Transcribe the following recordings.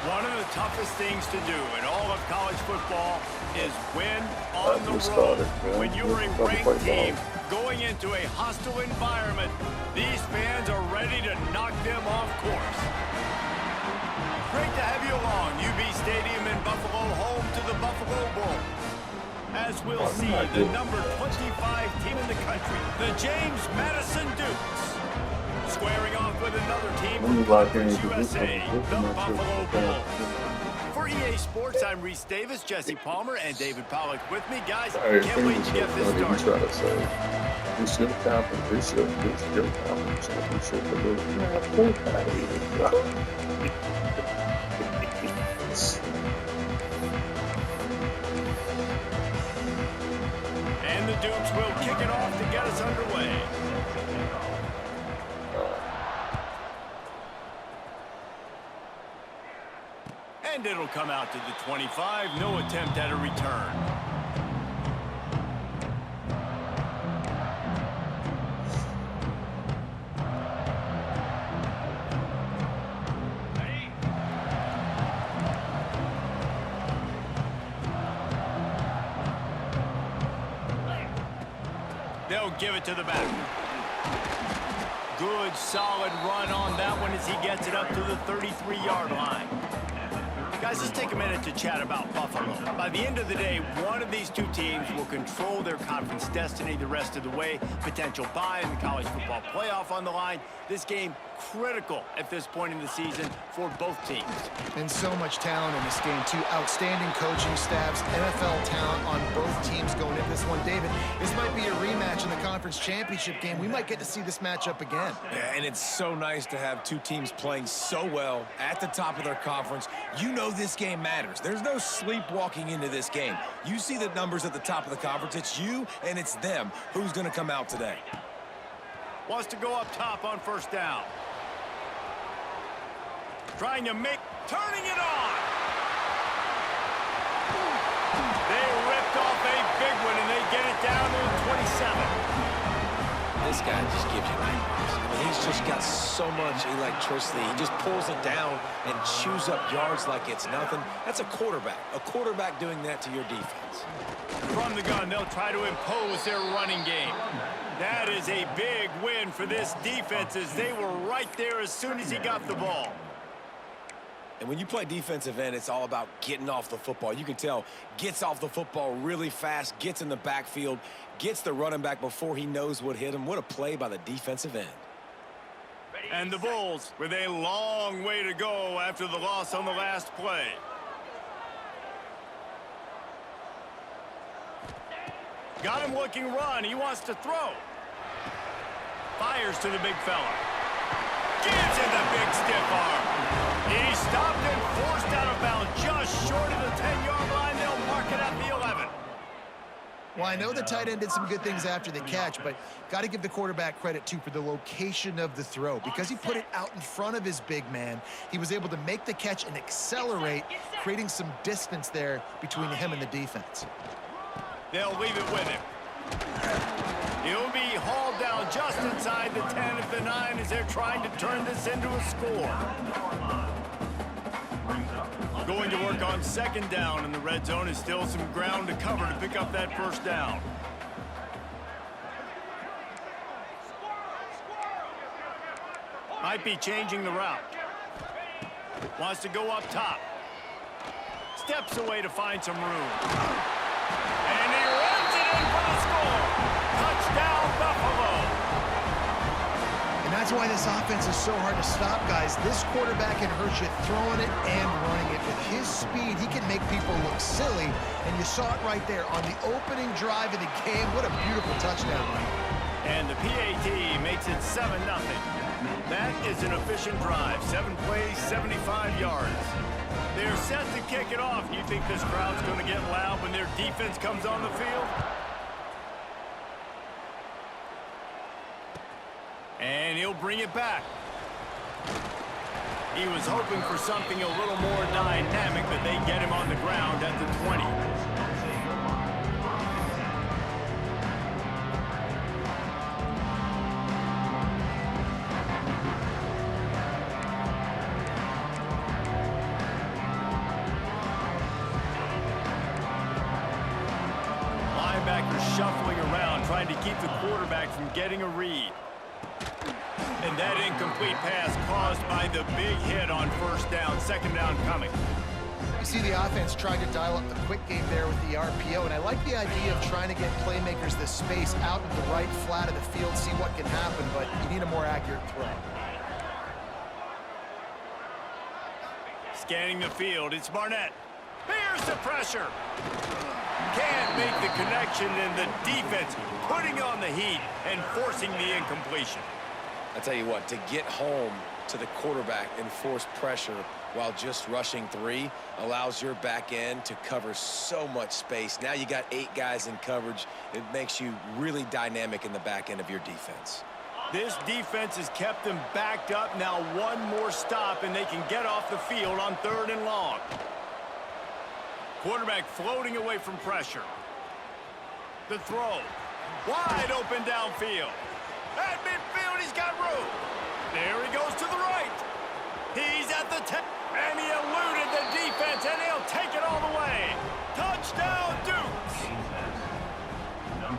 One of the toughest things to do in all of college football is win on the road. When you're a ranked team going into a hostile environment, these fans are ready to knock them off course. Great to have you along. UB Stadium in Buffalo, home to the Buffalo Bulls. As we'll see, the number 25 team in the country, the James Madison Dukes, squaring off with another team from Conference USA, the Buffalo Bulls. For EA Sports, I'm Reese Davis, Jesse Palmer, and David Pollack with me. Guys, can't wait to get this started. It's your conference, it's your conference, it's your And the Dukes will kick it off to get us underway. And it'll come out to the 25. No attempt at a return. They'll give it to the back. Good, solid run on that one as he gets it up to the 33-yard line. Guys, let's take a minute to chat about Buffalo. By the end of the day, one of these two teams will control their conference destiny the rest of the way. Potential bye in the college football playoff on the line. This game critical at this point in the season for both teams. And so much talent in this game, too. Outstanding coaching staffs, NFL talent on both teams going into this one. David, this might be a rematch in the conference championship game. We might get to see this matchup again. Yeah, and it's so nice to have two teams playing so well at the top of their conference. You know this game matters. There's no sleepwalking into this game. You see the numbers at the top of the conference. It's you and it's them. Who's going to come out today? Wants to go up top on first down. Trying to turning it on. They ripped off a big one, and they get it down to the 27. This guy just gives you nightmares. I mean, he's just got so much electricity. He just pulls it down and chews up yards like it's nothing. That's a quarterback doing that to your defense. From the gun, they'll try to impose their running game. That is a big win for this defense as they were right there as soon as he got the ball. And when you play defensive end, it's all about getting off the football. You can tell, gets off the football really fast, gets in the backfield, gets the running back before he knows what hit him. What a play by the defensive end. And the Bulls with a long way to go after the loss on the last play. Got him looking run. He wants to throw. Fires to the big fella. Gives him the big stiff arm. He stopped and forced out of bounds just short of the 10-yard line. They'll mark it at the 11. Well, I know the tight end did some good things after the catch, but got to give the quarterback credit, too, for the location of the throw. Because he put it out in front of his big man, he was able to make the catch and accelerate, creating some distance there between him and the defense. They'll leave it with him. He'll be hauled down just inside the 10 of the 9 as they're trying to turn this into a score. Going to work on second down, and the red zone is still some ground to cover to pick up that first down. Might be changing the route. Wants to go up top. Steps away to find some room. And he runs it in for the score. Touchdown, Buffalo. And that's why this offense is so hard to stop, guys. This quarterback can hurt you throwing it and running it. With his speed, he can make people look silly. And you saw it right there on the opening drive of the game. What a beautiful touchdown run. And the PAT makes it 7-0. That is an efficient drive. 7 plays, 75 yards. They're set to kick it off. You think this crowd's going to get loud when their defense comes on the field? And he'll bring it back. He was hoping for something a little more dynamic, but they get him on the ground at the 20. are shuffling around, trying to keep the quarterback from getting a read. And that incomplete pass caused by the big hit on first down, second down coming. You see the offense trying to dial up the quick game there with the RPO, and I like the idea of trying to get playmakers this space out in the right flat of the field, see what can happen, but you need a more accurate throw. Scanning the field, it's Barnett. Here's the pressure. Can't make the connection, and the defense putting on the heat and forcing the incompletion. I tell you what, to get home to the quarterback and force pressure while just rushing 3 allows your back end to cover so much space. Now you got 8 guys in coverage. It makes you really dynamic in the back end of your defense. This defense has kept them backed up. Now one more stop, and they can get off the field on 3rd and long. Quarterback floating away from pressure. The throw. Wide open downfield. At midfield, he's got room. There he goes to the right. He's at the 10. And he eluded the defense, and he'll take it all the way. Touchdown, Dukes.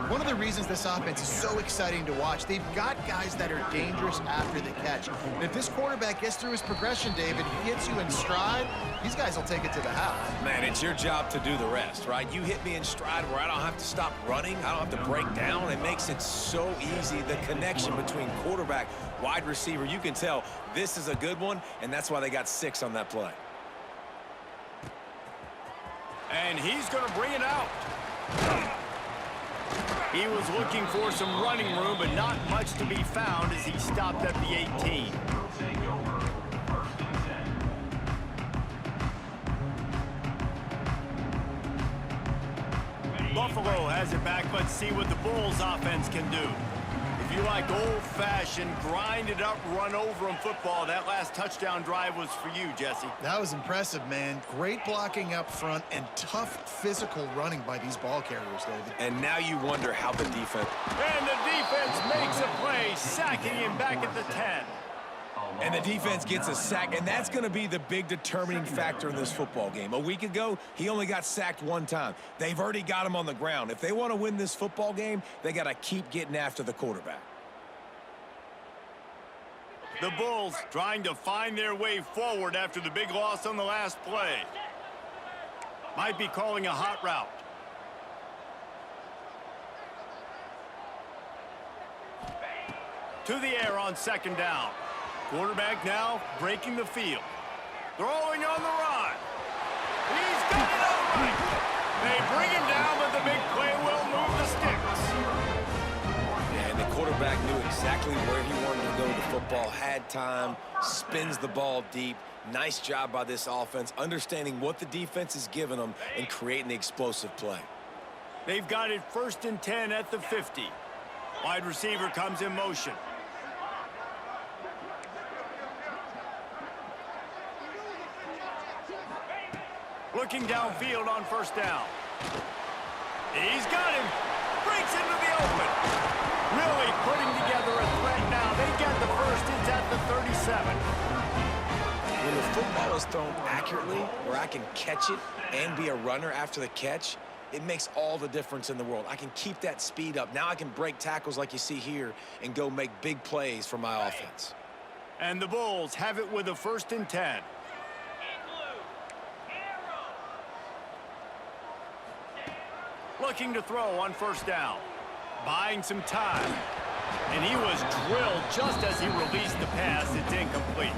One of the reasons this offense is so exciting to watch, they've got guys that are dangerous after the catch. And if this quarterback gets through his progression, David, he hits you in stride, these guys will take it to the house. Man, it's your job to do the rest, right? You hit me in stride where I don't have to stop running. I don't have to break down. It makes it so easy. The connection between quarterback, wide receiver, you can tell this is a good one, and that's why they got 6 on that play. And he's going to bring it out. He was looking for some running room, but not much to be found as he stopped at the 18. Buffalo has it back. Let's see what the Bulls offense can do. If you like old-fashioned, grind-it-up, run-over-'em football, that last touchdown drive was for you, Jesse. That was impressive, man. Great blocking up front and tough physical running by these ball carriers, David. And now you wonder how the defense... And the defense makes a play, sacking him back at the 10. And the defense gets a sack, and that's going to be the big determining factor in this football game. A week ago, he only got sacked 1 time. They've already got him on the ground. If they want to win this football game, they got to keep getting after the quarterback. The Bulls trying to find their way forward after the big loss on the last play. Might be calling a hot route. To the air on 2nd down. Quarterback now breaking the field. Throwing on the run. He's got it all right. They bring him down, but the big play will move the sticks. Yeah, and the quarterback knew exactly where he wanted to go with the football, had time, spins the ball deep. Nice job by this offense, understanding what the defense is giving them and creating the explosive play. They've got it 1st and 10 at the 50. Wide receiver comes in motion. Looking downfield on 1st down. He's got him. Breaks into the open. Really putting together a threat now. They get the first. It's at the 37. When the football is thrown accurately, where I can catch it and be a runner after the catch, it makes all the difference in the world. I can keep that speed up. Now I can break tackles like you see here and go make big plays for my offense. And the Bulls have it with a 1st and 10. Looking to throw on 1st down. Buying some time. And he was drilled just as he released the pass. It's incomplete.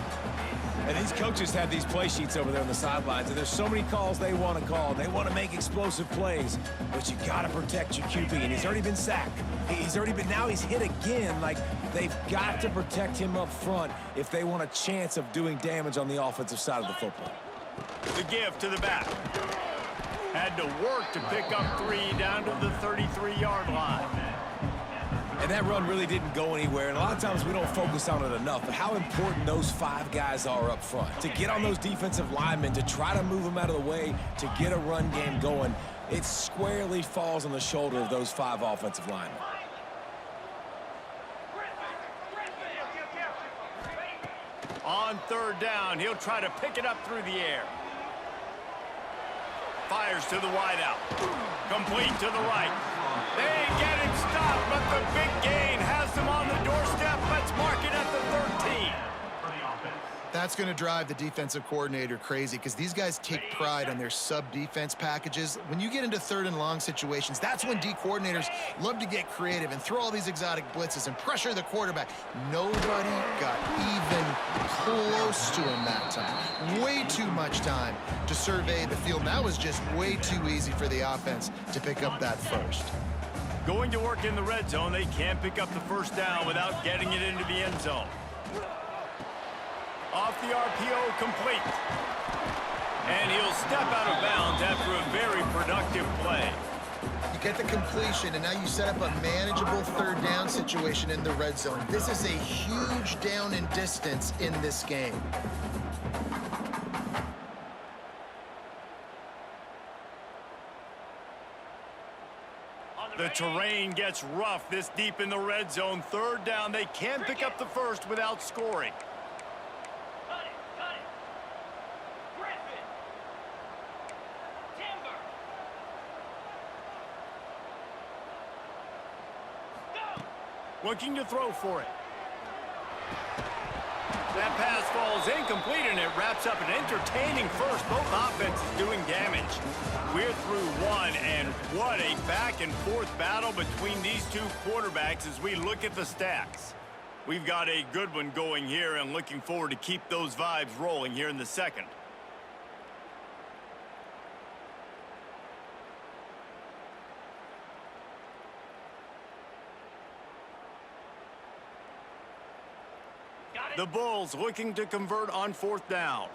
And these coaches have these play sheets over there on the sidelines, and there's so many calls they want to call. They want to make explosive plays, but you got to protect your QB, and he's already been sacked. Now he's hit again. Like, they've got to protect him up front if they want a chance of doing damage on the offensive side of the football. The give to the back. Had to work to pick up 3 down to the 33-yard line. And that run really didn't go anywhere, and a lot of times we don't focus on it enough, but how important those 5 guys are up front. To get on those defensive linemen, to try to move them out of the way, to get a run game going, it squarely falls on the shoulder of those 5 offensive linemen. On 3rd down, he'll try to pick it up through the air. Fires to the wideout. Complete to the right. They ain't getting stopped, but the big gain has them on the doorstep. Let's mark it at the 13. That's going to drive the defensive coordinator crazy because these guys take pride on their sub-defense packages. When you get into 3rd and long situations, that's when D coordinators love to get creative and throw all these exotic blitzes and pressure the quarterback. Nobody got even close to him that time. Way too much time to survey the field. That was just way too easy for the offense to pick up that first. Going to work in the red zone, they can't pick up the first down without getting it into the end zone. Off the RPO, complete. And he'll step out of bounds after a very productive play. You get the completion, and now you set up a manageable 3rd down situation in the red zone. This is a huge down in distance in this game. The terrain gets rough this deep in the red zone. 3rd down, they can't pick up the first without scoring. Looking to throw for it. That pass falls incomplete, and it wraps up an entertaining first. Both offenses doing damage. We're through one, and what a back-and-forth battle between these two quarterbacks as we look at the stats. We've got a good one going here, and looking forward to keep those vibes rolling here in the second. The Bulls looking to convert on 4th down.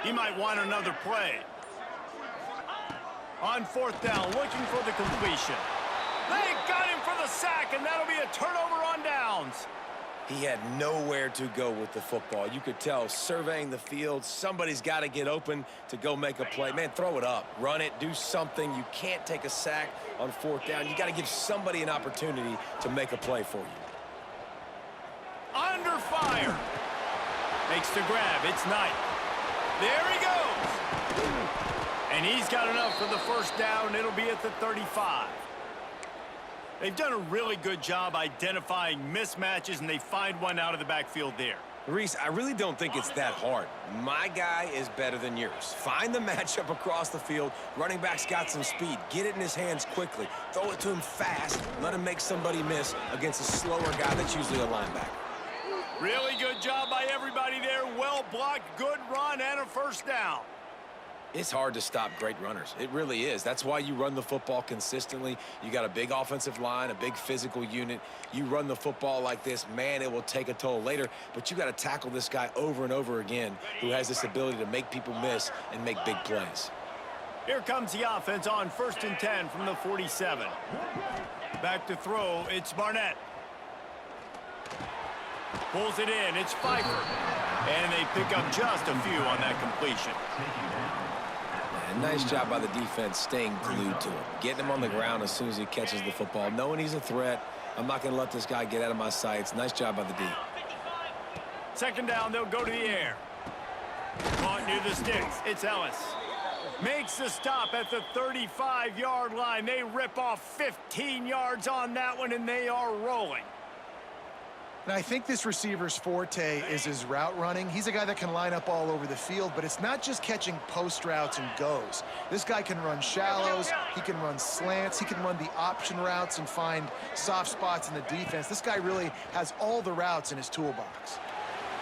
He might want another play. On 4th down, looking for the completion. They got him for the sack, and that'll be a turnover on downs. He had nowhere to go with the football. You could tell, surveying the field, somebody's got to get open to go make a play. Man, throw it up, run it, do something. You can't take a sack on 4th down. You got to give somebody an opportunity to make a play for you. Under fire. Makes the grab. It's Knight. There he goes. And he's got enough for the first down. It'll be at the 35. They've done a really good job identifying mismatches, and they find one out of the backfield there. Reese, I really don't think it's that hard. My guy is better than yours. Find the matchup across the field. Running back's got some speed. Get it in his hands quickly. Throw it to him fast. Let him make somebody miss against a slower guy that's usually a linebacker. Really good job by everybody there. Well blocked, good run, and a first down. It's hard to stop great runners. It really is. That's why you run the football consistently. You got a big offensive line, a big physical unit. You run the football like this, man, it will take a toll later. But you got to tackle this guy over and over again who has this ability to make people miss and make big plays. Here comes the offense on 1st and 10 from the 47. Back to throw, it's Barnett. Pulls it in, it's Pfeiffer. And they pick up just a few on that completion. Nice job by the defense staying glued to him. Getting him on the ground as soon as he catches the football. Knowing he's a threat. I'm not going to let this guy get out of my sights. Nice job by the D. 2nd down, they'll go to the air. Caught near the sticks. It's Ellis. Makes the stop at the 35-yard line. They rip off 15 yards on that one, and they are rolling. And I think this receiver's forte is his route running. He's a guy that can line up all over the field, but it's not just catching post routes and goes. This guy can run shallows, he can run slants, he can run the option routes and find soft spots in the defense. This guy really has all the routes in his toolbox.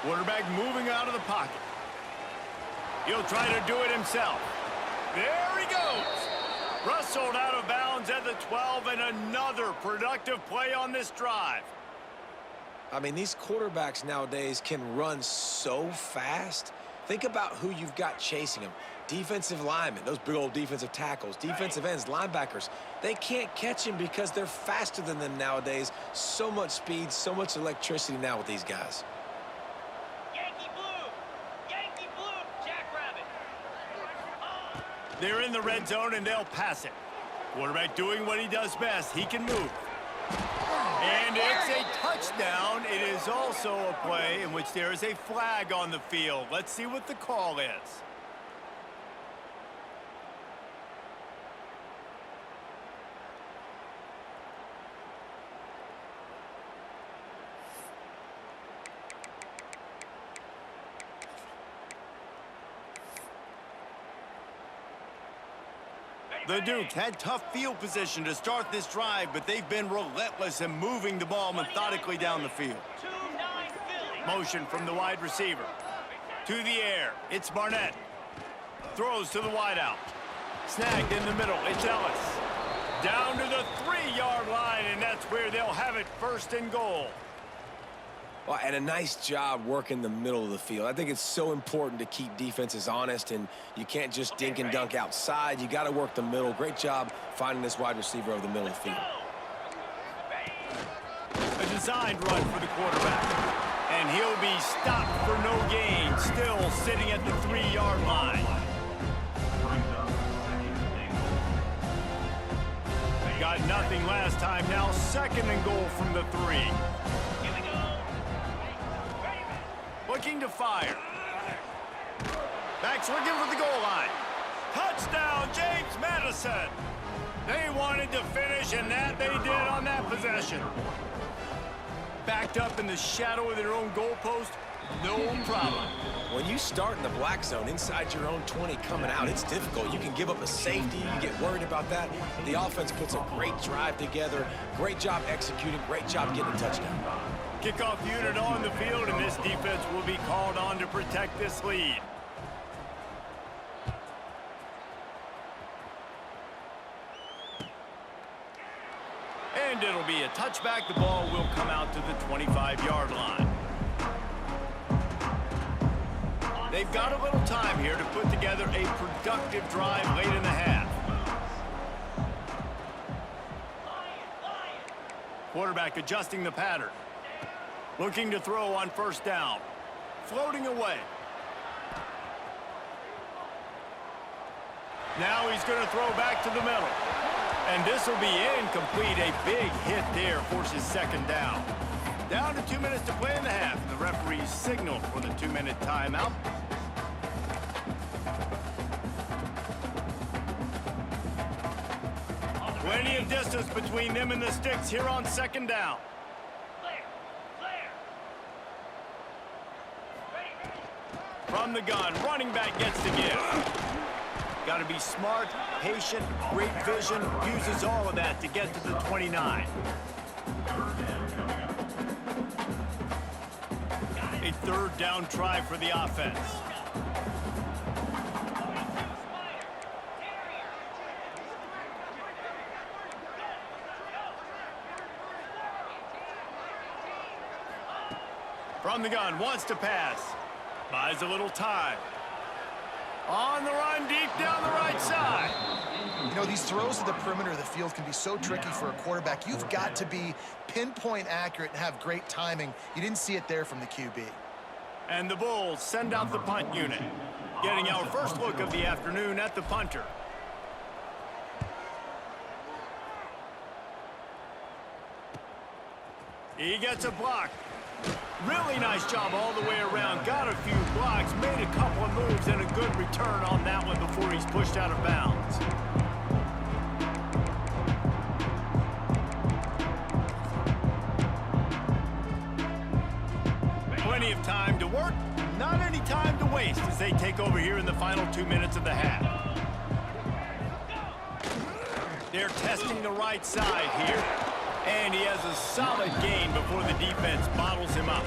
Quarterback moving out of the pocket. He'll try to do it himself. There he goes. Rustled out of bounds at the 12, and another productive play on this drive. I mean, these quarterbacks nowadays can run so fast. Think about who you've got chasing them. Defensive linemen, those big old defensive tackles, defensive ends, linebackers. They can't catch him because they're faster than them nowadays. So much speed, so much electricity now with these guys. Yankee blue, Jackrabbit. They're in the red zone, and they'll pass it. Quarterback doing what he does best. He can move. And it's a touchdown. It is also a play in which there is a flag on the field. Let's see what the call is. The Duke had tough field position to start this drive, but they've been relentless in moving the ball methodically down the field. 2-9 Philly. Motion from the wide receiver. To the air, it's Barnett. Throws to the wideout. Snagged in the middle, it's Ellis. Down to the 3-yard line, and that's where they'll have it, 1st and goal. Well, and a nice job working the middle of the field. I think it's so important to keep defenses honest, and you can't just dink and dunk outside. You got to work the middle. Great job finding this wide receiver over the middle of the field. A designed run for the quarterback. And he'll be stopped for no gain, still sitting at the 3-yard line. Got nothing last time, now 2nd and goal from the 3. Looking to fire. Backs looking for the goal line. Touchdown, James Madison. They wanted to finish, and that they did on that possession. Backed up in the shadow of their own goalpost, no problem. When you start in the black zone inside your own 20 coming out, it's difficult. You can give up a safety. You get worried about that. The offense puts a great drive together. Great job executing. Great job getting a touchdown. Kickoff unit on the field, and this defense will be called on to protect this lead. And it'll be a touchback. The ball will come out to the 25-yard line. They've got a little time here to put together a productive drive late in the half. Quarterback adjusting the pattern. Looking to throw on 1st down. Floating away. Now he's going to throw back to the middle. And this will be incomplete. A big hit there forces 2nd down. Down to 2 minutes to play in the half. The referees signal for the 2-minute timeout. Plenty of distance between them and the sticks here on 2nd down. From the gun, running back gets the give. Got to be smart, patient, great vision, uses all of that to get to the 29. A 3rd down try for the offense. From the gun, wants to pass. Buys a little time. On the run, deep down the right side. You know, these throws to the perimeter of the field can be so tricky for a quarterback. You've got to be pinpoint accurate and have great timing. You didn't see it there from the QB. And the Bulls send out the punt unit. Getting our first look of the afternoon at the punter. He gets a block. Really nice job all the way around. Got a few blocks, made a couple of moves, and a good return on that one before he's pushed out of bounds. Plenty of time to work, not any time to waste as they take over here in the final 2 minutes of the half. They're testing the right side here. And he has a solid gain before the defense bottles him up.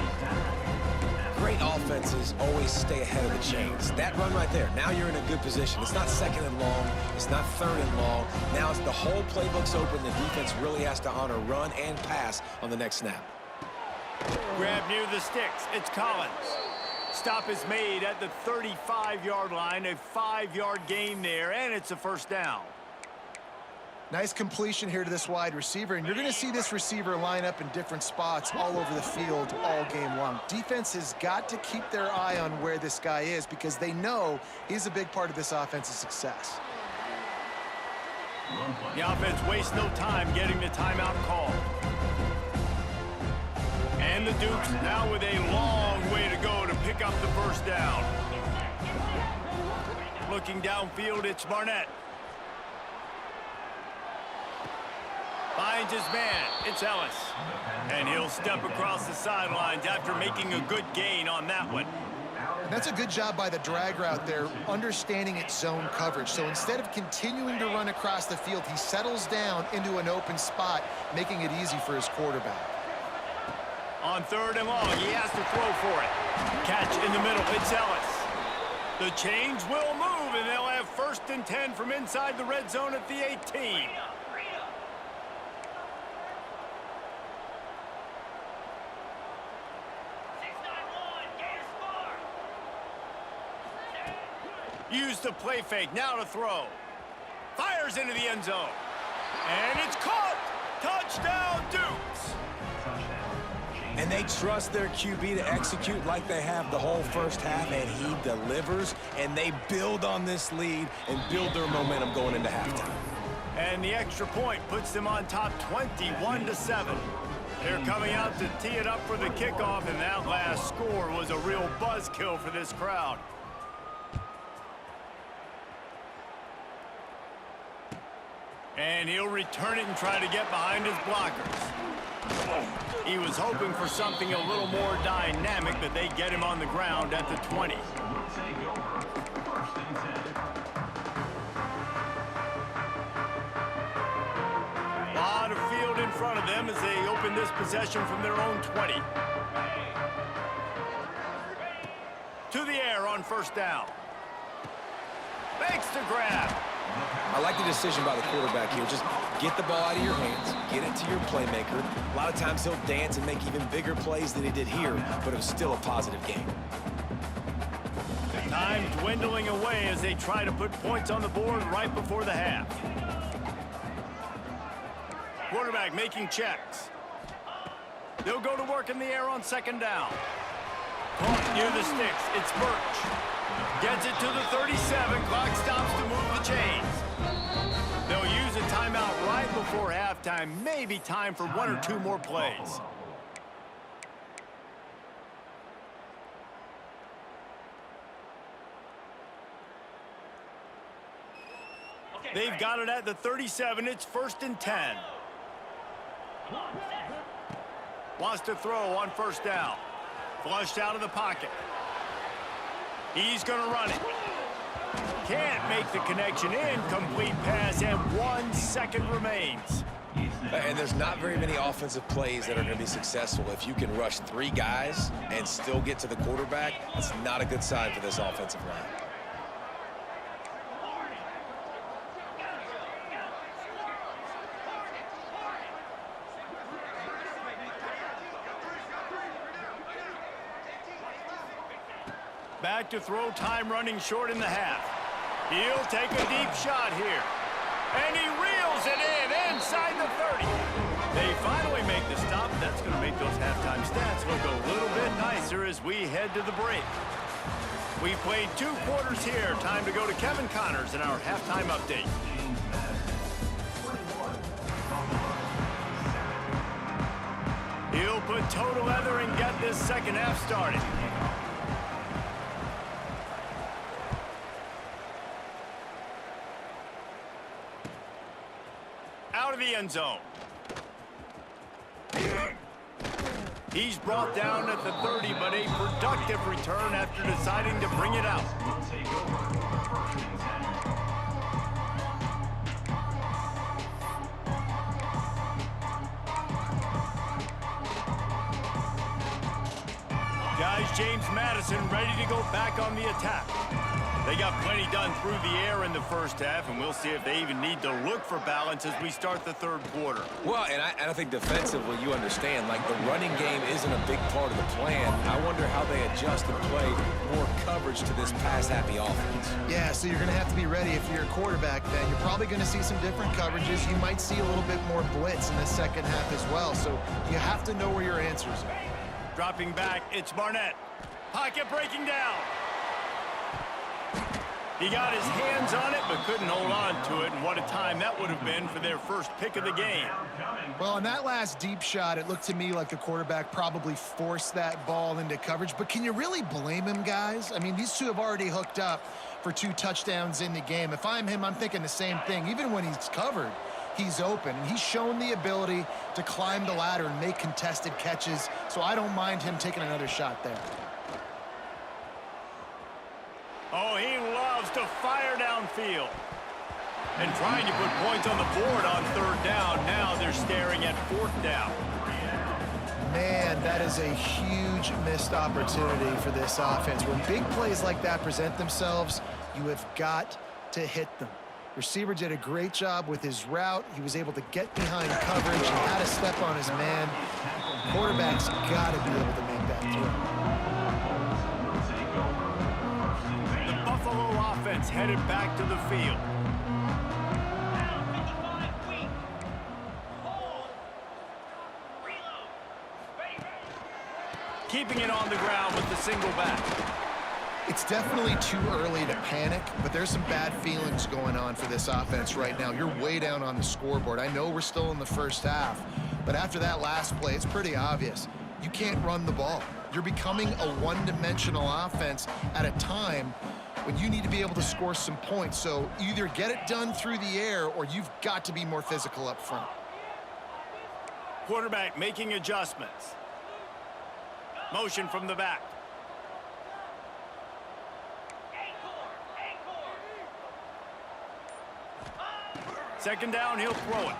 Great offenses always stay ahead of the chains. That run right there, now you're in a good position. It's not 2nd and long. It's not 3rd and long. Now it's the whole playbook's open. The defense really has to honor run and pass on the next snap. Grab near the sticks. It's Collins. Stop is made at the 35-yard line. A 5-yard gain there, and it's a 1st down. Nice completion here to this wide receiver, and you're going to see this receiver line up in different spots all over the field all game long. Defense has got to keep their eye on where this guy is because they know he's a big part of this offense's success. The offense wastes no time getting the timeout call. And the Dukes now with a long way to go to pick up the first down. Looking downfield, it's Barnett. Finds his man, it's Ellis. And he'll step across the sidelines after making a good gain on that one. And that's a good job by the drag route there, understanding its zone coverage. So instead of continuing to run across the field, he settles down into an open spot, making it easy for his quarterback. On 3rd and long, he has to throw for it. Catch in the middle, it's Ellis. The chains will move, and they'll have 1st and 10 from inside the red zone at the 18. Use the play fake, now to throw. Fires into the end zone. And it's caught! Touchdown, Dukes! And they trust their QB to execute like they have the whole first half, and he delivers, and they build on this lead and build their momentum going into halftime. And the extra point puts them on top 21-7. They're coming out to tee it up for the kickoff, and that last score was a real buzzkill for this crowd. And he'll return it and try to get behind his blockers. He was hoping for something a little more dynamic, but they get him on the ground at the 20. A lot of field in front of them as they open this possession from their own 20. To the air on 1st down. Makes the grab. I like the decision by the quarterback here. Just get the ball out of your hands, get it to your playmaker. A lot of times he'll dance and make even bigger plays than he did here, but it was still a positive game. Time dwindling away as they try to put points on the board right before the half. Quarterback making checks. They'll go to work in the air on 2nd down. Caught near the sticks. It's Birch. Gets it to the 37. Clock stops to move the chains. They'll use a timeout right before halftime. Maybe time for 1 or 2 more plays. They've got it at the 37. It's 1st and 10. Wants to throw on 1st down. Flushed out of the pocket. He's going to run it. Can't make the connection. Incomplete pass, and 1 second remains. And there's not very many offensive plays that are going to be successful. If you can rush 3 guys and still get to the quarterback, it's not a good sign for this offensive line. Back to throw, time running short in the half. He'll take a deep shot here. And he reels it in inside the 30. They finally make the stop. That's going to make those halftime stats look a little bit nicer as we head to the break. We've played 2 quarters here. Time to go to Kevin Connors in our halftime update. He'll put total leather and get this second half started. Out of the end zone. He's brought down at the 30, but a productive return after deciding to bring it out. Guys, James Madison ready to go back on the attack. They got plenty done through the air in the first half, and we'll see if they even need to look for balance as we start the 3rd quarter. Well, and I think defensively, you understand, like the running game isn't a big part of the plan. I wonder how they adjust and play more coverage to this pass-happy offense. Yeah, so you're going to have to be ready if you're a quarterback then. You're probably going to see some different coverages. You might see a little bit more blitz in the second half as well, so you have to know where your answers are. Dropping back, it's Barnett. Pocket breaking down. He got his hands on it, but couldn't hold on to it, and what a time that would have been for their first pick of the game. Well, on that last deep shot, it looked to me like the quarterback probably forced that ball into coverage, but can you really blame him, guys? I mean, these two have already hooked up for 2 touchdowns in the game. If I'm him, I'm thinking the same thing. Even when he's covered, he's open, and he's shown the ability to climb the ladder and make contested catches, so I don't mind him taking another shot there. Oh, he loves to fire downfield. And trying to put points on the board on 3rd down. Now they're staring at 4th down. Man, that is a huge missed opportunity for this offense. When big plays like that present themselves, you have got to hit them. Receiver did a great job with his route. He was able to get behind coverage. He had a step on his man. Quarterback's got to be able to make that throw. Buffalo offense headed back to the field. Keeping it on the ground with the single back. It's definitely too early to panic, but there's some bad feelings going on for this offense right now. You're way down on the scoreboard. I know we're still in the first half, but after that last play, it's pretty obvious. You can't run the ball. You're becoming a one-dimensional offense at a time when you need to be able to score some points. So either get it done through the air or you've got to be more physical up front. Quarterback making adjustments. Motion from the back. Second down, he'll throw it.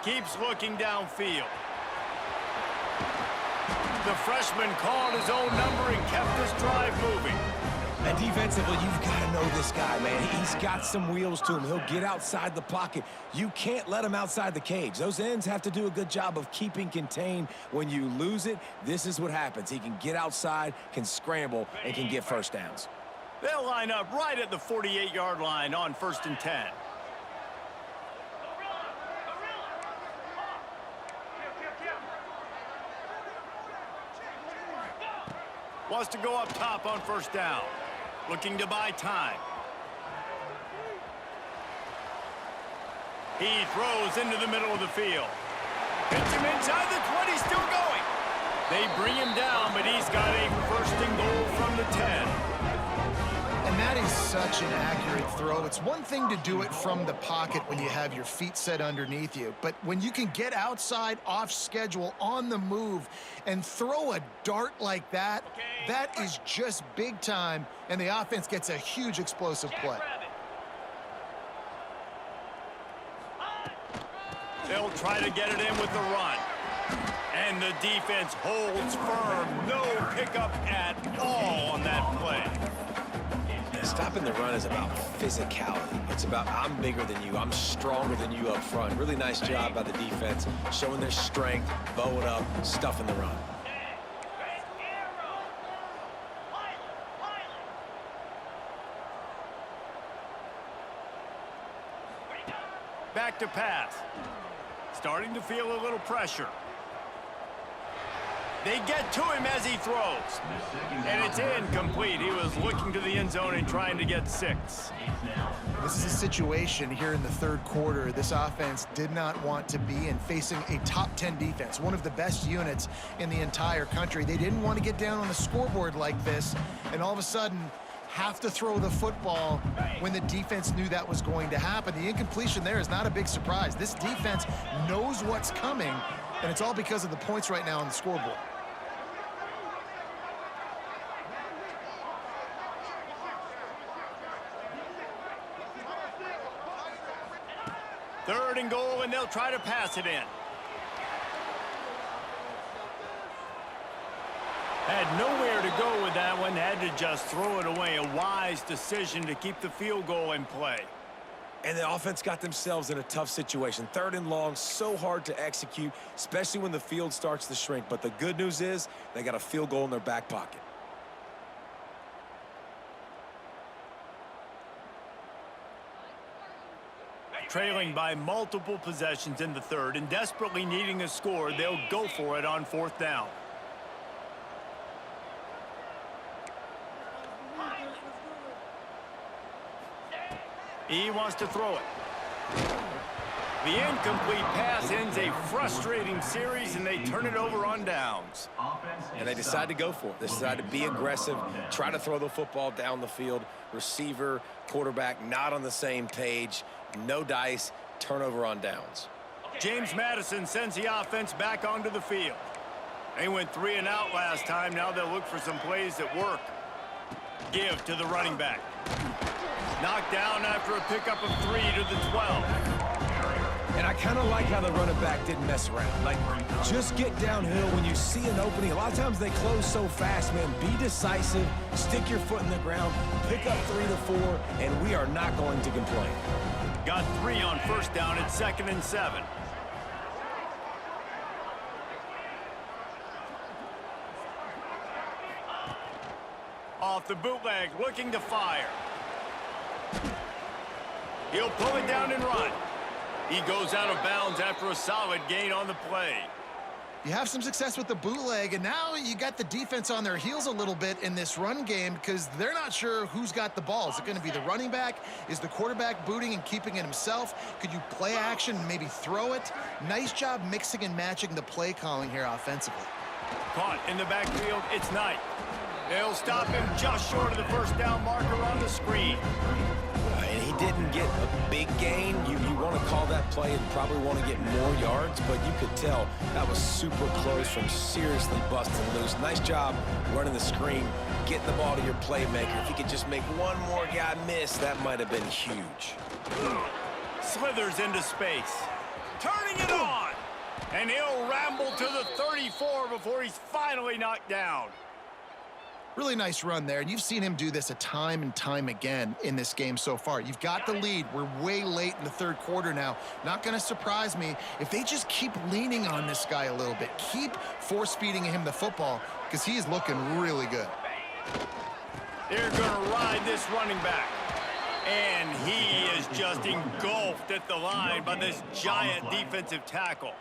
Keeps looking downfield. The freshman called his own number and kept this drive moving. And defensively, you've got to know this guy, man. He's got some wheels to him. He'll get outside the pocket. You can't let him outside the cage. Those ends have to do a good job of keeping contained. When you lose it, this is what happens. He can get outside, can scramble, and can get first downs. They'll line up right at the 48-yard line on 1st and 10. Wants to go up top on 1st down. Looking to buy time. He throws into the middle of the field. Hits him inside the 20, still going. They bring him down, but he's got a 1st and goal from the 10. And that is such an accurate throw. It's one thing to do it from the pocket when you have your feet set underneath you, but when you can get outside, off schedule, on the move, and throw a dart like that, that is just big time, and the offense gets a huge explosive play. They'll try to get it in with the run. And the defense holds firm. No pickup at all on that play. Stopping the run is about physicality. It's about I'm bigger than you. I'm stronger than you up front. Really nice job by the defense, showing their strength, bow it up, stuffing the run. Back to pass. Starting to feel a little pressure. They get to him as he throws. And it's incomplete. He was looking to the end zone and trying to get 6. This is a situation here in the 3rd quarter this offense did not want to be in, facing a top 10 defense, one of the best units in the entire country. They didn't want to get down on the scoreboard like this, and all of a sudden have to throw the football when the defense knew that was going to happen. The incompletion there is not a big surprise. This defense knows what's coming, and it's all because of the points right now on the scoreboard. Third and goal, and they'll try to pass it in. Had nowhere to go with that one. Had to just throw it away. A wise decision to keep the field goal in play. And the offense got themselves in a tough situation. 3rd and long, so hard to execute, especially when the field starts to shrink. But the good news is they got a field goal in their back pocket. Trailing by multiple possessions in the 3rd and desperately needing a score, they'll go for it on 4th down. He wants to throw it. The incomplete pass ends a frustrating series, and they turn it over on downs. And they decide to go for it. They decide to be aggressive, try to throw the football down the field. Receiver, quarterback, not on the same page. No dice, turnover on downs. James Madison sends the offense back onto the field. They went 3 and out last time. Now they'll look for some plays that work. Give to the running back. Knocked down after a pickup of 3 to the 12. And I kind of like how the running back didn't mess around. Like, just get downhill when you see an opening. A lot of times they close so fast, man. Be decisive, stick your foot in the ground, pick up 3 to 4, and we are not going to complain. Got 3 on first down at 2nd and 7. Off the bootleg, looking to fire. He'll pull it down and run. He goes out of bounds after a solid gain on the play. You have some success with the bootleg, and now you got the defense on their heels a little bit in this run game because they're not sure who's got the ball. Is it going to be the running back? Is the quarterback booting and keeping it himself? Could you play action and maybe throw it? Nice job mixing and matching the play calling here offensively. Caught in the backfield, it's Knight. They'll stop him just short of the first down marker on the screen. And he didn't get a big gain. You want to call that play and probably want to get more yards, but you could tell that was super close from seriously busting loose. Nice job running the screen, getting the ball to your playmaker. If he could just make one more guy miss, that might have been huge. Slithers into space. Turning it on. And he'll ramble to the 34 before he's finally knocked down. Really nice run there, and you've seen him do this a time and time again in this game so far. You've got the lead. We're way late in the third quarter now. Not going to surprise me if they just keep leaning on this guy a little bit. Keep force-feeding him the football because he is looking really good. They're going to ride this running back. And he is just engulfed at the line by this giant defensive tackle.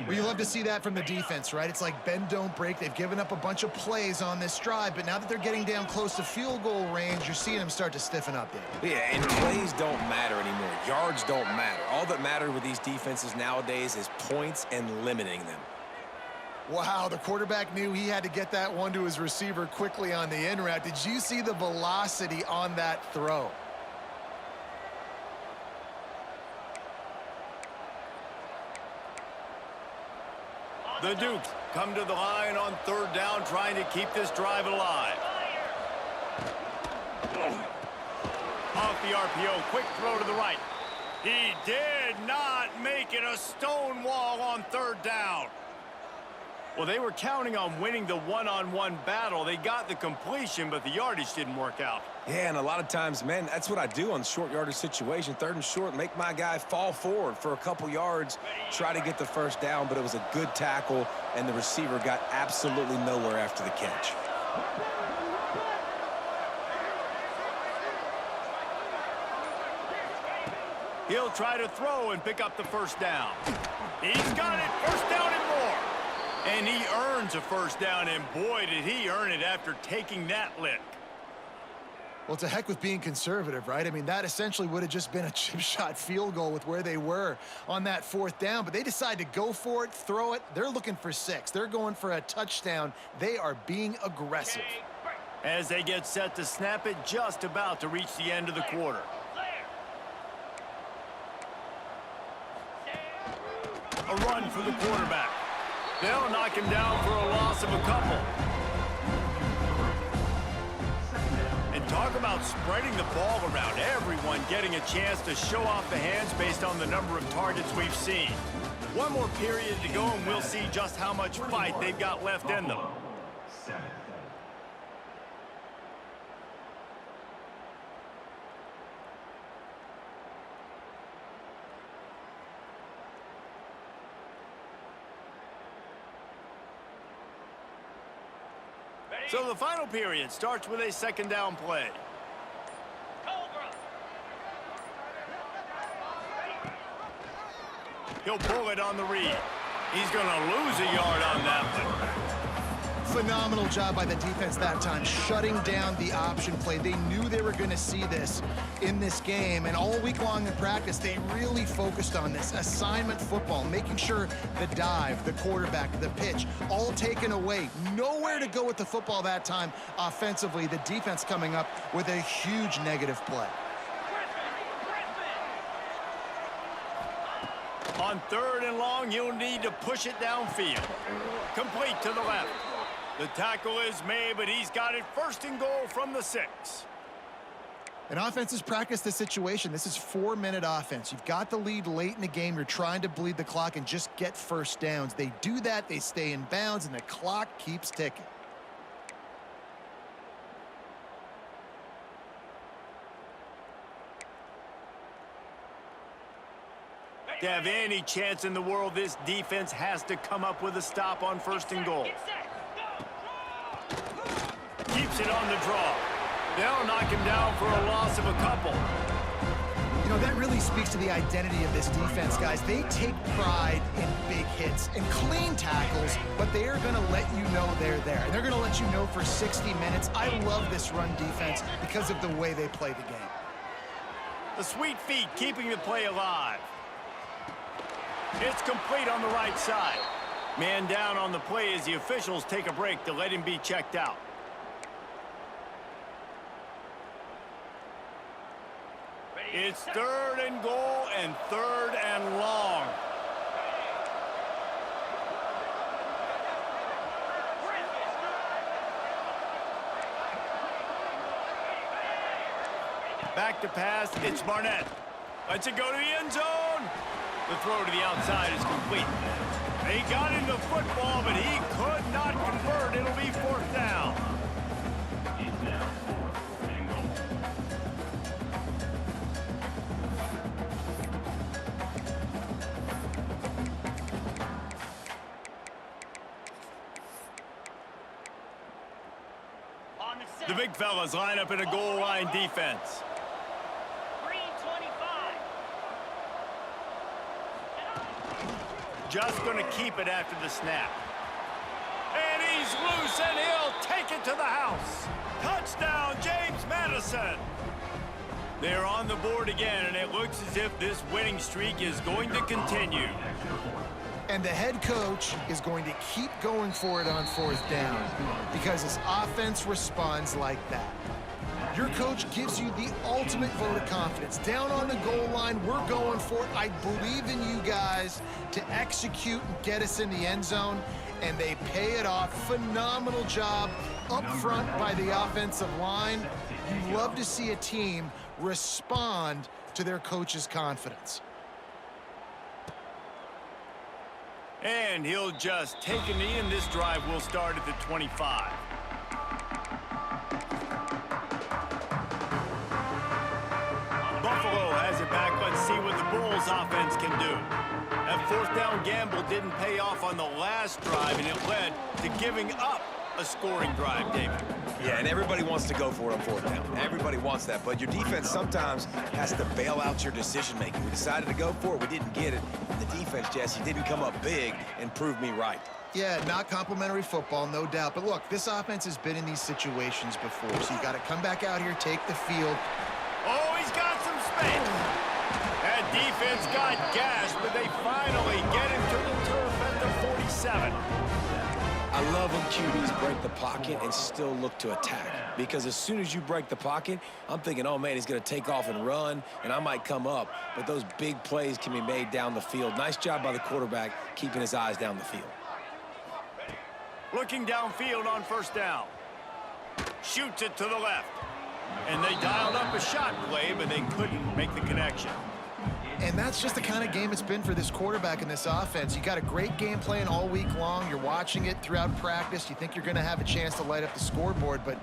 Well, you love to see that from the defense, right? It's like bend, don't break. They've given up a bunch of plays on this drive, but now that they're getting down close to field goal range, you're seeing them start to stiffen up there. Yeah, and plays don't matter anymore. Yards don't matter. All that matters with these defenses nowadays is points and limiting them. Wow, the quarterback knew he had to get that one to his receiver quickly on the in route. Did you see the velocity on that throw? The Dukes come to the line on third down, trying to keep this drive alive. Off the RPO, quick throw to the right. He did not make it a stone wall on third down. Well, they were counting on winning the one-on-one battle. They got the completion, but the yardage didn't work out. Yeah, and a lot of times, man, that's what I do on short yardage situation. 3rd and short, make my guy fall forward for a couple yards, try to get the first down, but it was a good tackle, and the receiver got absolutely nowhere after the catch. He'll try to throw and pick up the first down. He's got it, first down and more. And he earns a first down, and boy, did he earn it after taking that lick. Well, to heck with being conservative, right? I mean, that essentially would have just been a chip shot field goal with where they were on that 4th down, but they decide to go for it, throw it. They're looking for 6. They're going for a touchdown. They are being aggressive. As they get set to snap it, just about to reach the end of the quarter. A run for the quarterback. They'll knock him down for a loss of a couple. And talk about spreading the ball around. Everyone getting a chance to show off the hands based on the number of targets we've seen. One more period to go, and we'll see just how much fight they've got left in them. So the final period starts with a 2nd down play. He'll pull it on the read. He's going to lose a yard on that one. Phenomenal job by the defense that time, shutting down the option play. They knew they were going to see this in this game, and all week long in practice, they really focused on this assignment football, making sure the dive, the quarterback, the pitch, all taken away. Nowhere to go with the football that time offensively. The defense coming up with a huge negative play. On 3rd and long, you'll need to push it downfield. Complete to the left. The tackle is made, but he's got it 1st and goal from the 6. And offenses practice this situation. This is 4-minute offense. You've got the lead late in the game. You're trying to bleed the clock and just get first downs. They do that, they stay in bounds, and the clock keeps ticking. To have any chance in the world, this defense has to come up with a stop on 1st and goal. Keeps it on the draw. They'll knock him down for a loss of a couple. You know, that really speaks to the identity of this defense, guys. They take pride in big hits and clean tackles, but they are going to let you know they're there. And they're going to let you know for 60 minutes. I love this run defense because of the way they play the game. The sweet feet keeping the play alive. It's complete on the right side. Man down on the play as the officials take a break to let him be checked out. It's 3rd and goal and 3rd and long. Back to pass, it's Barnett. Lets it go to the end zone. The throw to the outside is complete. He got into football, but he could not convert. It'll be 4th down. The big fellas line up in a goal line defense. Green 25. Just going to keep it after the snap. And he's loose, and he'll take it to the house. Touchdown, James Madison. They're on the board again, and it looks as if this winning streak is going to continue. And the head coach is going to keep going for it on 4th down because his offense responds like that. Your coach gives you the ultimate vote of confidence. Down on the goal line, we're going for it. I believe in you guys to execute and get us in the end zone, and they pay it off. Phenomenal job up front by the offensive line. You love to see a team respond to their coach's confidence. And he'll just take a knee, and this drive will start at the 25. Buffalo has it back. Let's see what the Bulls offense can do. That 4th down gamble didn't pay off on the last drive, and it led to giving up a scoring drive, David. Yeah, and everybody wants to go for it on 4th down. Everybody wants that, but your defense sometimes has to bail out your decision-making. We decided to go for it. We didn't get it. And the defense, Jesse, didn't come up big and prove me right. Yeah, not complimentary football, no doubt. But look, this offense has been in these situations before, so you got to come back out here, take the field. Oh, he's got some space. That defense got gashed, but they finally get him to the turf at the 47. I love when QBs break the pocket and still look to attack. Because as soon as you break the pocket, I'm thinking, oh, man, he's going to take off and run, and I might come up. But those big plays can be made down the field. Nice job by the quarterback keeping his eyes down the field. Looking downfield on 1st down. Shoots it to the left. And they dialed up a shot play, but they couldn't make the connection. And that's just the kind of game it's been for this quarterback in this offense. You got a great game plan all week long. You're watching it throughout practice. You think you're going to have a chance to light up the scoreboard, but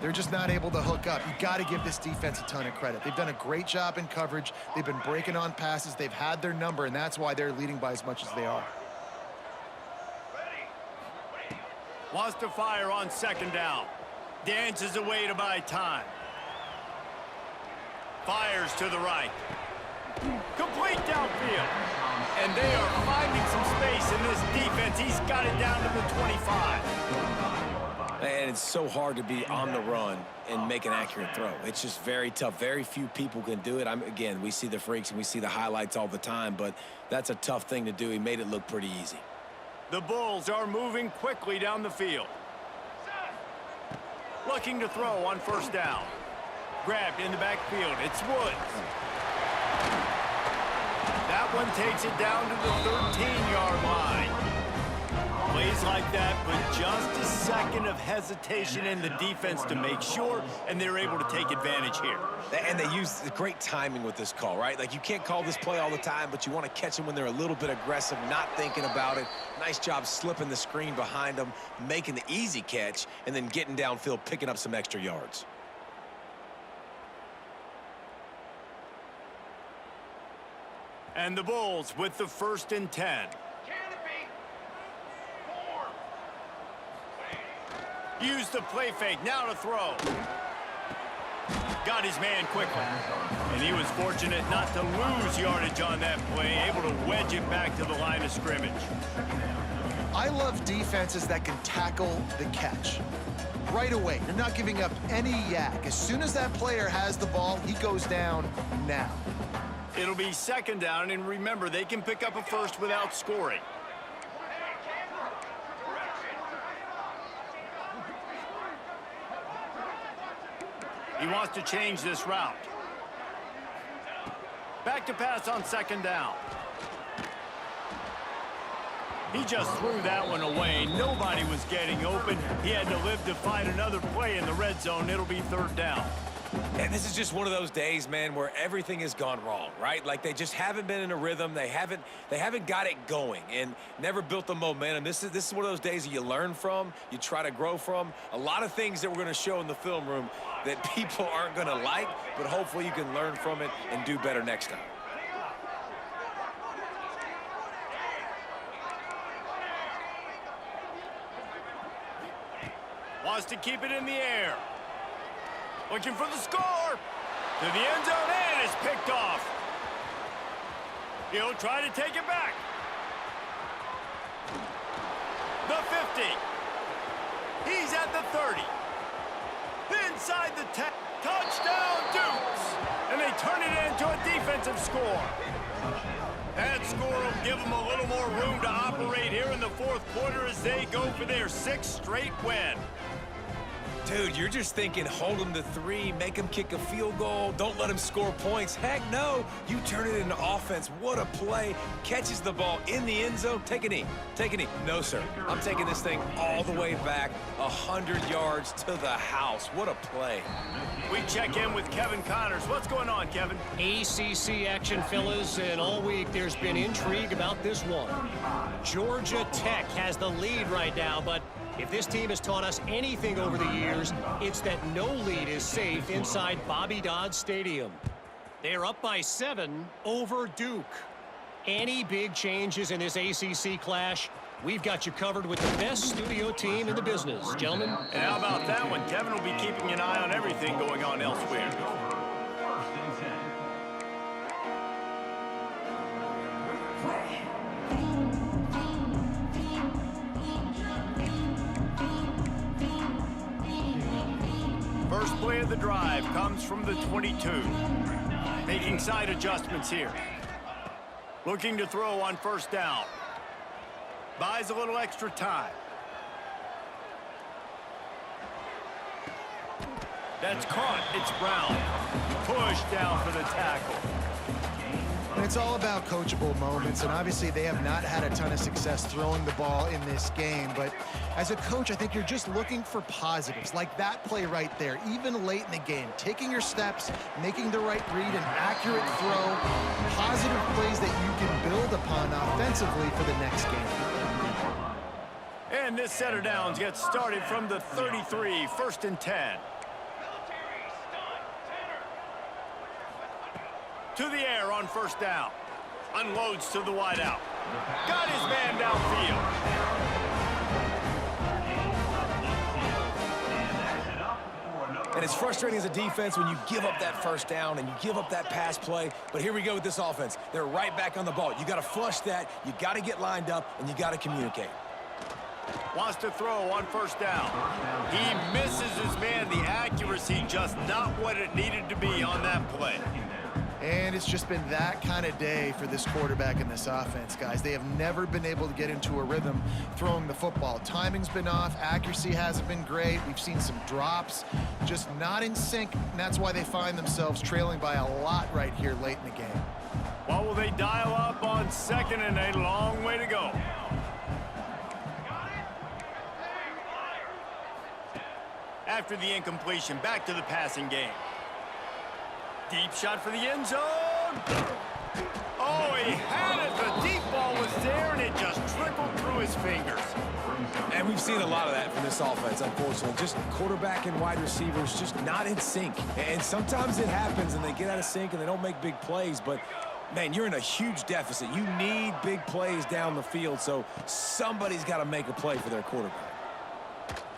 they're just not able to hook up. You got to give this defense a ton of credit. They've done a great job in coverage. They've been breaking on passes. They've had their number, and that's why they're leading by as much as they are. Wants to fire on 2nd down. Dances away to buy time. Fires to the right. Complete downfield. And they are finding some space in this defense. He's got it down to the 25. And it's so hard to be on the run and make an accurate throw. It's just very tough. Very few people can do it. Again, we see the freaks and we see the highlights all the time, but that's a tough thing to do. He made it look pretty easy. The Bulls are moving quickly down the field. Looking to throw on first down. Grabbed in the backfield. It's Woods. That one takes it down to the 13-yard line. Plays like that, but just a second of hesitation in the defense to make sure, and they're able to take advantage here. And they use great timing with this call, right? Like, you can't call this play all the time, but you want to catch them when they're a little bit aggressive, not thinking about it. Nice job slipping the screen behind them, making the easy catch, and then getting downfield, picking up some extra yards. And the Bulls with the 1st and 10. Use the play fake, now to throw. Got his man quickly. And he was fortunate not to lose yardage on that play, able to wedge it back to the line of scrimmage. I love defenses that can tackle the catch. Right away, you're not giving up any yak. As soon as that player has the ball, he goes down now. It'll be 2nd down, and remember, they can pick up a first without scoring. He wants to change this route. Back to pass on 2nd down. He just threw that one away. Nobody was getting open. He had to live to find another play in the red zone. It'll be 3rd down. And this is just one of those days, man, where everything has gone wrong, right? Like, they just haven't been in a rhythm. They haven't got it going and never built the momentum. This is one of those days that you learn from, you try to grow from. A lot of things that we're going to show in the film room that people aren't going to like, but hopefully you can learn from it and do better next time. Wants to keep it in the air. Looking for the score. To the end zone, and it's picked off. He'll try to take it back. The 50. He's at the 30. Inside the 10. Touchdown, Dukes. And they turn it into a defensive score. That score will give them a little more room to operate here in the 4th quarter as they go for their 6th straight win. Dude, you're just thinking, hold them to 3, make them kick a field goal, don't let them score points. Heck no, you turn it into offense. What a play. Catches the ball in the end zone. Take a knee. Take a knee. No, sir. I'm taking this thing all the way back, 100 yards to the house. What a play. We check in with Kevin Connors. What's going on, Kevin? ACC action, fellas, and all week there's been intrigue about this one. Georgia Tech has the lead right now, but if this team has taught us anything over the years, it's that no lead is safe inside Bobby Dodd Stadium. They're up by 7 over Duke. Any big changes in this ACC clash, we've got you covered with the best studio team in the business, gentlemen. And how about that one? Kevin will be keeping an eye on everything going on elsewhere. First play of the drive comes from the 22. Making side adjustments here. Looking to throw on first down. Buys a little extra time. That's caught. It's Brown. Pushed down for the tackle. And it's all about coachable moments, and obviously they have not had a ton of success throwing the ball in this game. But as a coach, I think you're just looking for positives, like that play right there, even late in the game. Taking your steps, making the right read, an accurate throw, positive plays that you can build upon offensively for the next game. And this set of downs gets started from the 33, 1st and 10. To the air on first down. Unloads to the wideout. Got his man downfield. And it's frustrating as a defense when you give up that first down and you give up that pass play. But here we go with this offense. They're right back on the ball. You got to flush that. You got to get lined up, and you got to communicate. Wants to throw on first down. He misses his man. The accuracy just not what it needed to be on that play. And it's just been that kind of day for this quarterback and this offense, guys. They have never been able to get into a rhythm throwing the football. Timing's been off. Accuracy hasn't been great. We've seen some drops, just not in sync, and that's why they find themselves trailing by a lot right here late in the game. Well, will they dial up on 2nd and a long way to go? After the incompletion, back to the passing game. Deep shot for the end zone. Oh, he had it. The deep ball was there, and it just trickled through his fingers. And we've seen a lot of that from this offense, unfortunately. Just quarterback and wide receivers just not in sync. And sometimes it happens, and they get out of sync, and they don't make big plays. But, man, you're in a huge deficit. You need big plays down the field, so somebody's got to make a play for their quarterback.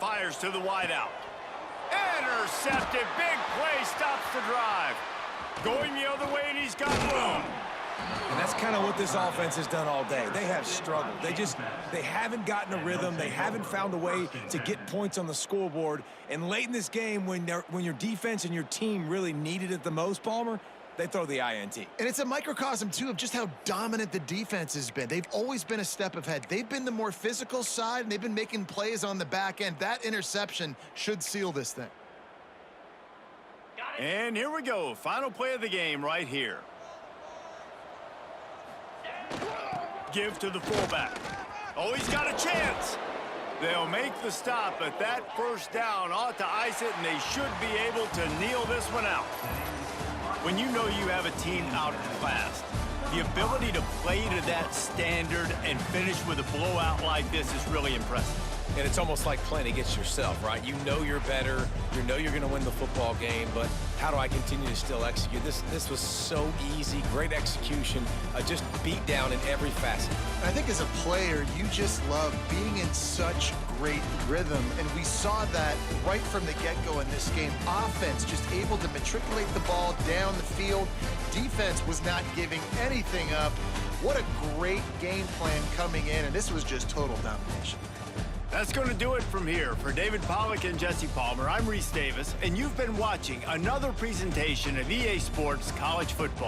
Fires to the wideout. Intercepted. Big play. Stops the drive. Going the other way, and he's got room. And that's kind of what this offense has done all day. They have struggled. They haven't gotten a rhythm. They haven't found a way to get points on the scoreboard. And late in this game, when your defense and your team really needed it the most, Palmer, they throw the INT. And it's a microcosm, too, of just how dominant the defense has been. They've always been a step ahead. They've been the more physical side, and they've been making plays on the back end. That interception should seal this thing. And here we go. Final play of the game right here. Give to the fullback. Oh, he's got a chance. They'll make the stop, but that first down ought to ice it, and they should be able to kneel this one out. When you know you have a team outclassed, the ability to play to that standard and finish with a blowout like this is really impressive. And it's almost like playing against yourself, right? You know you're better. You know you're going to win the football game, but how do I continue to still execute? This was so easy, great execution, just beat down in every facet. I think as a player, you just love being in such great rhythm, and we saw that right from the get-go in this game. Offense just able to matriculate the ball down the field. Defense was not giving anything up. What a great game plan coming in, and this was just total domination. That's going to do it from here. For David Pollack and Jesse Palmer, I'm Reese Davis, and you've been watching another presentation of EA Sports College Football.